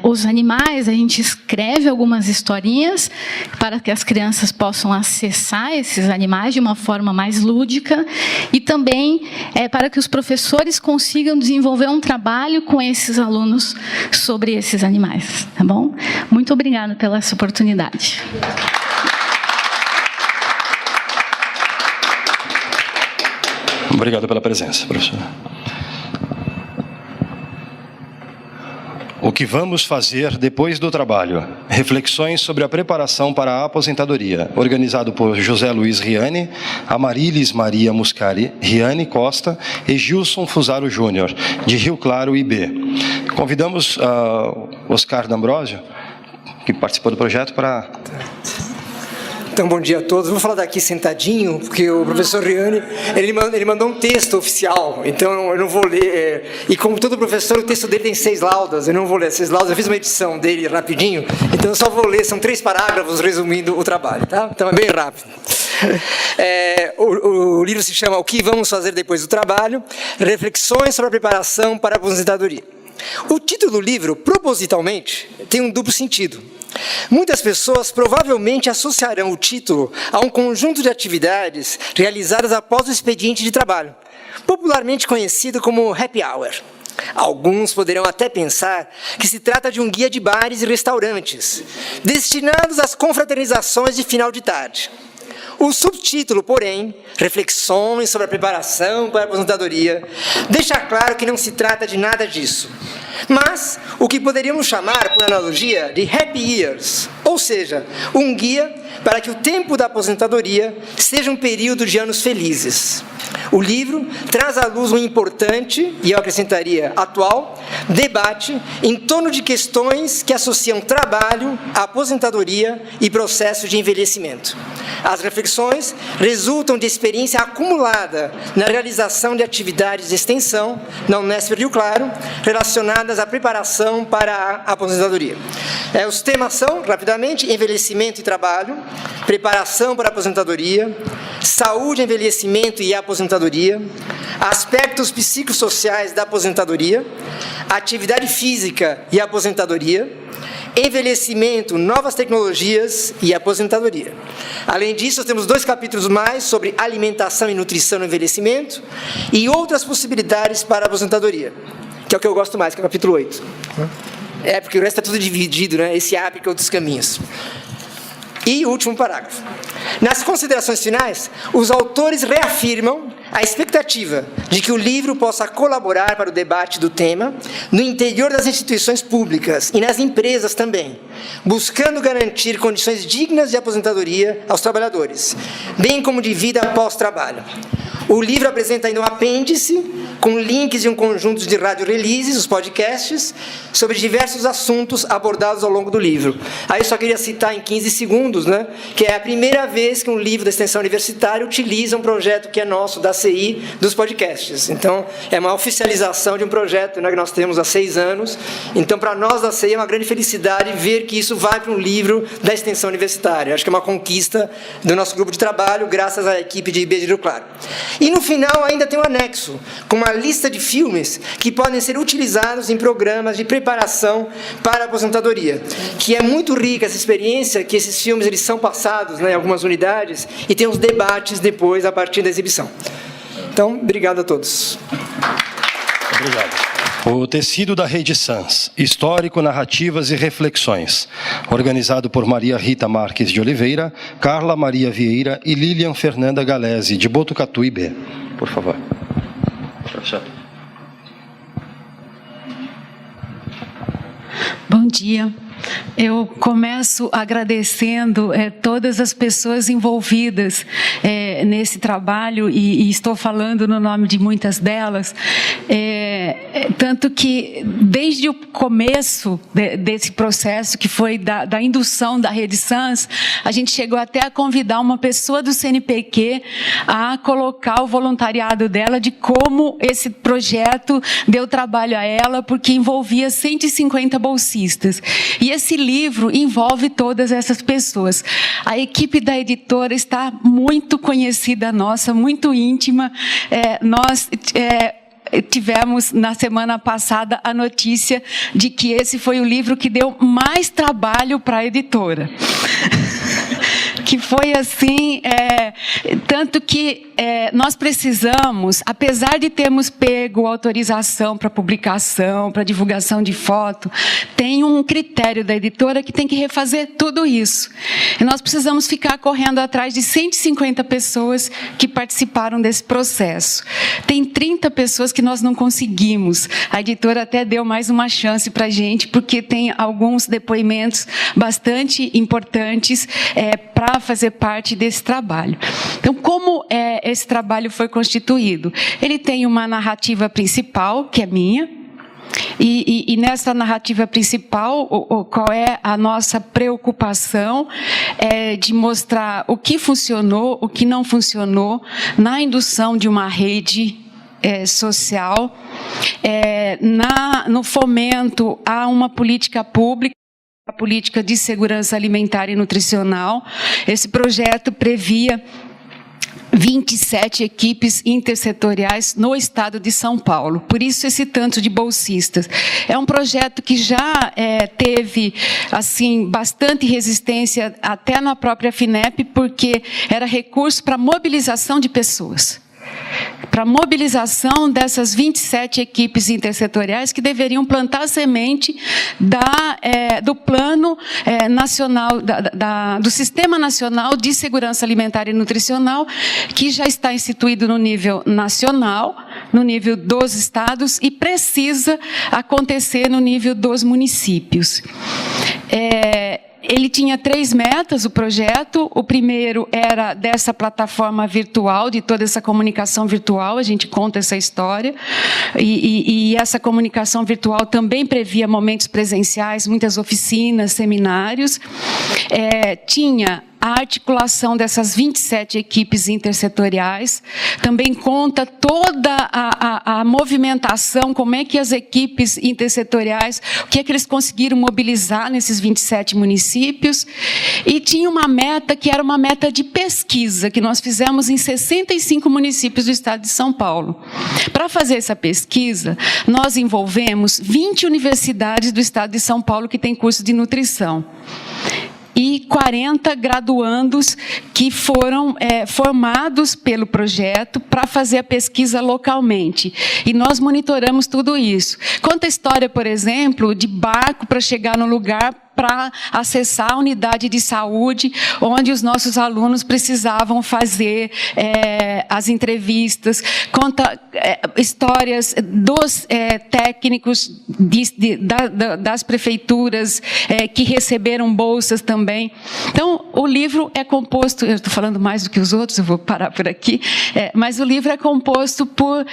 os animais, a gente escreve algumas historinhas para que as crianças possam acessar esses animais de uma forma mais lúdica, e também para que os professores consigam desenvolver um trabalho com esses alunos sobre esses animais, tá bom? Muito obrigada pela essa oportunidade. Obrigado pela presença, professora. O que vamos fazer depois do trabalho? Reflexões sobre a preparação para a aposentadoria, organizado por José Luiz Riani, Amarilis Maria Muscari Riani Costa e Gilson Fusaro Júnior, de Rio Claro, IB. Convidamos Oscar D'Ambrosio, que participou do projeto, para... Então, bom dia a todos. Vou falar daqui sentadinho, porque o professor Riani, ele mandou um texto oficial, então eu não vou ler. E como todo professor, o texto dele tem 6 laudas, eu não vou ler as 6 laudas, eu fiz uma edição dele rapidinho, então eu só vou ler, são 3 parágrafos resumindo o trabalho, tá? Então é bem rápido. O livro se chama O que vamos fazer depois do trabalho? Reflexões sobre a preparação para a aposentadoria. O título do livro, propositalmente, tem um duplo sentido. Muitas pessoas provavelmente associarão o título a um conjunto de atividades realizadas após o expediente de trabalho, popularmente conhecido como happy hour. Alguns poderão até pensar que se trata de um guia de bares e restaurantes, destinados às confraternizações de final de tarde. O subtítulo, porém, Reflexões sobre a preparação para a aposentadoria, deixa claro que não se trata de nada disso, mas o que poderíamos chamar, por analogia, de Happy Years, ou seja, um guia para que o tempo da aposentadoria seja um período de anos felizes. O livro traz à luz um importante, e eu acrescentaria atual, debate em torno de questões que associam trabalho, aposentadoria e processo de envelhecimento. As reflexões resultam de experiência acumulada na realização de atividades de extensão na Unesp Rio Claro, relacionadas à preparação para a aposentadoria. Os temas são, rapidamente, envelhecimento e trabalho, preparação para a aposentadoria, saúde, envelhecimento e aposentadoria, aspectos psicossociais da aposentadoria, atividade física e aposentadoria, envelhecimento, novas tecnologias e aposentadoria. Além disso, temos 2 capítulos mais sobre alimentação e nutrição no envelhecimento e outras possibilidades para a aposentadoria, que é o que eu gosto mais, que é o capítulo 8. Porque o resto está tudo dividido, né? Esse abre que é outros caminhos. E o último parágrafo. Nas considerações finais, os autores reafirmam a expectativa de que o livro possa colaborar para o debate do tema no interior das instituições públicas e nas empresas também, buscando garantir condições dignas de aposentadoria aos trabalhadores, bem como de vida após trabalho. O livro apresenta ainda um apêndice com links de um conjunto de radio-releases, os podcasts, sobre diversos assuntos abordados ao longo do livro. Aí eu só queria citar em 15 segundos, né, que é a primeira vez que um livro da extensão universitária utiliza um projeto que é nosso, da CI, dos podcasts. Então, é uma oficialização de um projeto, né, que nós temos há 6 anos. Então, para nós da CI é uma grande felicidade ver que isso vai para um livro da extensão universitária. Acho que é uma conquista do nosso grupo de trabalho, graças à equipe de IB de Rio Claro. E no final ainda tem um anexo, com uma lista de filmes que podem ser utilizados em programas de preparação para a aposentadoria, que é muito rica essa experiência, que esses filmes eles são passados, né, em algumas unidades, e tem os debates depois, a partir da exibição. Então, obrigado a todos. Obrigado. O Tecido da Rede Sans, Histórico, Narrativas e Reflexões, organizado por Maria Rita Marques de Oliveira, Carla Maria Vieira e Lilian Fernanda Galese, de Botucatu, IB. Por favor. Bom dia. Eu começo agradecendo todas as pessoas envolvidas nesse trabalho e estou falando no nome de muitas delas, tanto que desde o começo desse processo, que foi da indução da Rede Sans, a gente chegou até a convidar uma pessoa do CNPq a colocar o voluntariado dela de como esse projeto deu trabalho a ela, porque envolvia 150 bolsistas. E esse livro envolve todas essas pessoas. A equipe da editora está muito conhecida nossa, muito íntima. Nós tivemos, na semana passada, a notícia de que esse foi o livro que deu mais trabalho para a editora. Que foi assim, tanto que nós precisamos, apesar de termos pego autorização para publicação, para divulgação de foto, tem um critério da editora que tem que refazer tudo isso. E nós precisamos ficar correndo atrás de 150 pessoas que participaram desse processo. Tem 30 pessoas que nós não conseguimos. A editora até deu mais uma chance para a gente, porque tem alguns depoimentos bastante importantes para fazer parte desse trabalho. Então, como esse trabalho foi constituído? Ele tem uma narrativa principal, que é minha, e nessa narrativa principal, qual é a nossa preocupação? É de mostrar o que funcionou, o que não funcionou na indução de uma rede social, no fomento a uma política pública, a política de segurança alimentar e nutricional. Esse projeto previa 27 equipes intersetoriais no estado de São Paulo. Por isso esse tanto de bolsistas. É um projeto que já teve assim bastante resistência até na própria FINEP, porque era recurso para mobilização de pessoas. Para a mobilização dessas 27 equipes intersetoriais que deveriam plantar a semente do Plano Nacional, do Sistema Nacional de Segurança Alimentar e Nutricional, que já está instituído no nível nacional, no nível dos estados, e precisa acontecer no nível dos municípios. Ele tinha 3 metas, o projeto. O primeiro era dessa plataforma virtual, de toda essa comunicação virtual, a gente conta essa história. E essa comunicação virtual também previa momentos presenciais, muitas oficinas, seminários. Tinha a articulação dessas 27 equipes intersetoriais, também conta toda a movimentação, como é que as equipes intersetoriais, o que é que eles conseguiram mobilizar nesses 27 municípios, e tinha uma meta que era uma meta de pesquisa, que nós fizemos em 65 municípios do estado de São Paulo. Para fazer essa pesquisa, nós envolvemos 20 universidades do estado de São Paulo que têm curso de nutrição. E 40 graduandos que foram formados pelo projeto para fazer a pesquisa localmente. E nós monitoramos tudo isso. Conta a história, por exemplo, de barco para chegar no lugar para acessar a unidade de saúde, onde os nossos alunos precisavam fazer as entrevistas. Conta histórias dos técnicos das prefeituras que receberam bolsas também. Então, o livro é composto, eu estou falando mais do que os outros, eu vou parar por aqui, mas o livro é composto por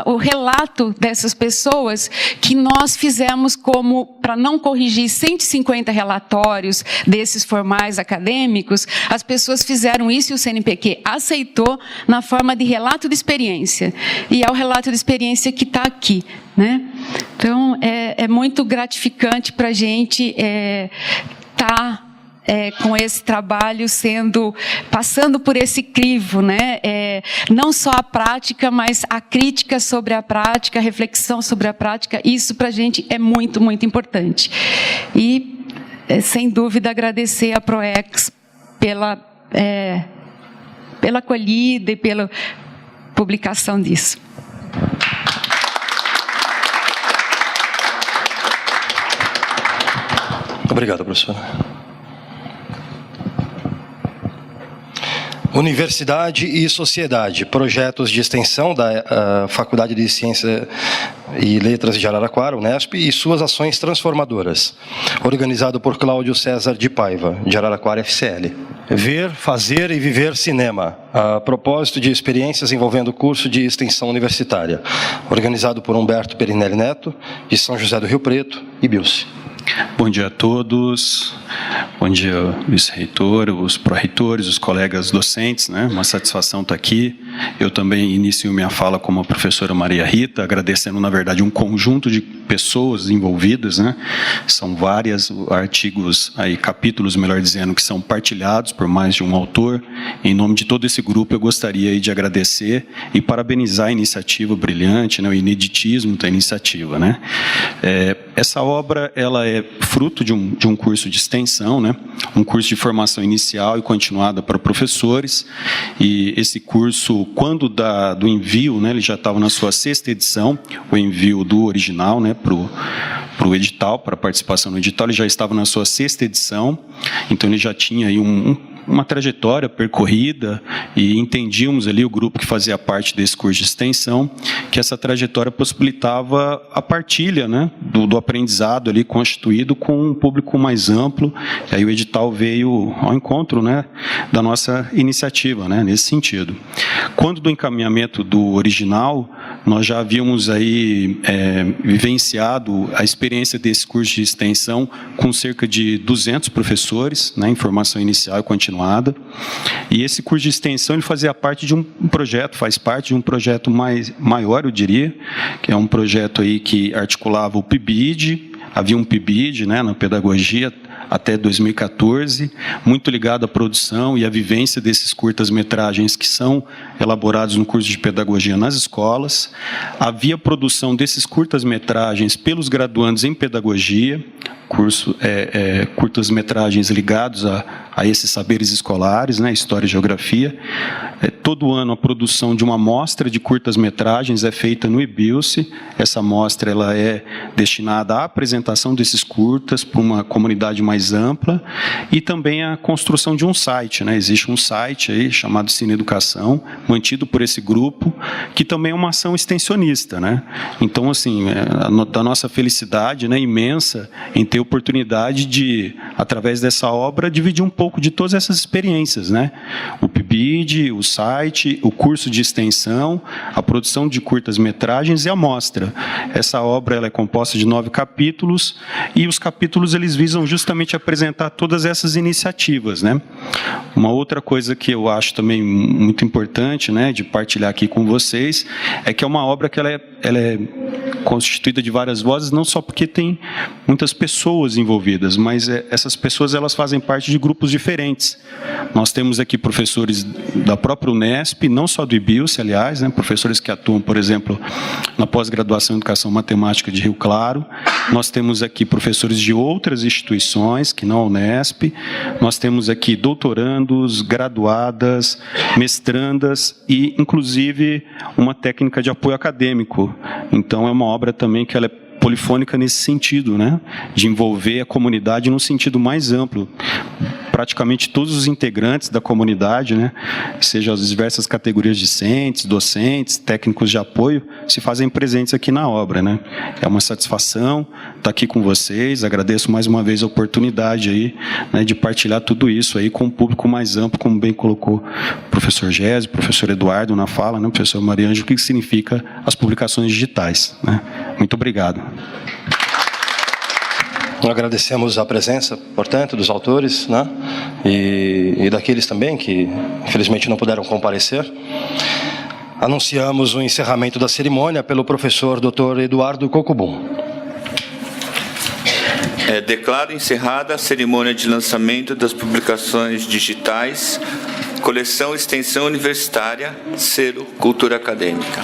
o relato dessas pessoas que nós fizemos para não corrigir 150 relatórios desses formais acadêmicos, as pessoas fizeram isso e o CNPq aceitou na forma de relato de experiência. E é o relato de experiência que está aqui, né? Então, é muito gratificante para a gente estar com esse trabalho passando por esse crivo, né? Não só a prática, mas a crítica sobre a prática, a reflexão sobre a prática, isso para a gente é muito, muito importante. E, sem dúvida, agradecer à ProEx pela acolhida e pela publicação disso. Obrigado, professora. Universidade e Sociedade, projetos de extensão da Faculdade de Ciência e Letras de Araraquara, Unesp, e suas ações transformadoras. Organizado por Cláudio César de Paiva, de Araraquara FCL. Ver, fazer e viver cinema. A propósito de experiências envolvendo curso de extensão universitária. Organizado por Humberto Perinelli Neto, de São José do Rio Preto, e Bilce. Bom dia a todos, bom dia vice-reitor, os pró-reitores, os colegas docentes, né? Uma satisfação estar aqui. Eu também inicio minha fala como a professora Maria Rita, agradecendo, na verdade, um conjunto de pessoas envolvidas, né? São vários artigos, aí, capítulos, melhor dizendo, que são partilhados por mais de um autor. Em nome de todo esse grupo, eu gostaria aí de agradecer e parabenizar a iniciativa brilhante, né? O ineditismo da iniciativa, né? Essa obra, ela é fruto de um curso de extensão, né? Um curso de formação inicial e continuada para professores, e esse curso, quando do envio, né, ele já estava na sua 6ª edição, o envio do original, né, para o edital, para a participação no edital, ele já estava na sua 6ª edição, então ele já tinha aí uma trajetória percorrida, e entendíamos ali, o grupo que fazia parte desse curso de extensão, que essa trajetória possibilitava a partilha, né, do aprendizado ali constituído com um público mais amplo, e aí o edital veio ao encontro, né, da nossa iniciativa, né, nesse sentido. Quando do encaminhamento do original, nós já havíamos aí vivenciado a experiência desse curso de extensão com cerca de 200 professores, né, em formação inicial e continuada, e esse curso de extensão ele fazia parte de um projeto, faz parte de um projeto maior, eu diria, que é um projeto aí que articulava o PIBID, havia um PIBID, né, na pedagogia, até 2014, muito ligado à produção e à vivência desses curtas-metragens que são elaborados no curso de pedagogia nas escolas. Havia produção desses curtas-metragens pelos graduandos em pedagogia, curtas-metragens ligados a esses saberes escolares, né, História e Geografia. Todo ano a produção de uma amostra de curtas-metragens é feita no IBILSE. Essa amostra ela é destinada à apresentação desses curtas para uma comunidade mais ampla e também a construção de um site, né? Existe um site aí chamado Cine Educação, mantido por esse grupo, que também é uma ação extensionista, né? Então, assim, da nossa felicidade, né, imensa em ter oportunidade de, através dessa obra, dividir um pouco de todas essas experiências, né? O PIBID, o site, o curso de extensão, a produção de curtas-metragens e a mostra. Essa obra ela é composta de 9 capítulos e os capítulos eles visam justamente apresentar todas essas iniciativas, né? Uma outra coisa que eu acho também muito importante, né, de partilhar aqui com vocês, é que é uma obra que ela é constituída de várias vozes, não só porque tem muitas pessoas envolvidas, mas essas pessoas elas fazem parte de grupos diferentes. Nós temos aqui professores da própria Unesp, não só do IBILSE, aliás, né, professores que atuam, por exemplo, na pós-graduação em Educação Matemática de Rio Claro. Nós temos aqui professores de outras instituições, que não a Unesp. Nós temos aqui doutorandos, graduadas, mestrandas e, inclusive, uma técnica de apoio acadêmico. Então, é uma obra também que ela é polifônica nesse sentido, né, de envolver a comunidade num sentido mais amplo. Praticamente todos os integrantes da comunidade, né, seja as diversas categorias discentes, docentes, técnicos de apoio, se fazem presentes aqui na obra, né. É uma satisfação estar aqui com vocês, agradeço mais uma vez a oportunidade aí, né, de partilhar tudo isso aí com um público mais amplo, como bem colocou o professor Gésio, o professor Eduardo na fala, né, o professor Mariângela, o que significa as publicações digitais, né. Muito obrigado. Agradecemos a presença, portanto, dos autores, né, e daqueles também que, infelizmente, não puderam comparecer. Anunciamos o encerramento da cerimônia pelo professor Dr. Eduardo Cocubum. Declaro encerrada a cerimônia de lançamento das publicações digitais, Coleção Extensão Universitária, Selo Cultura Acadêmica.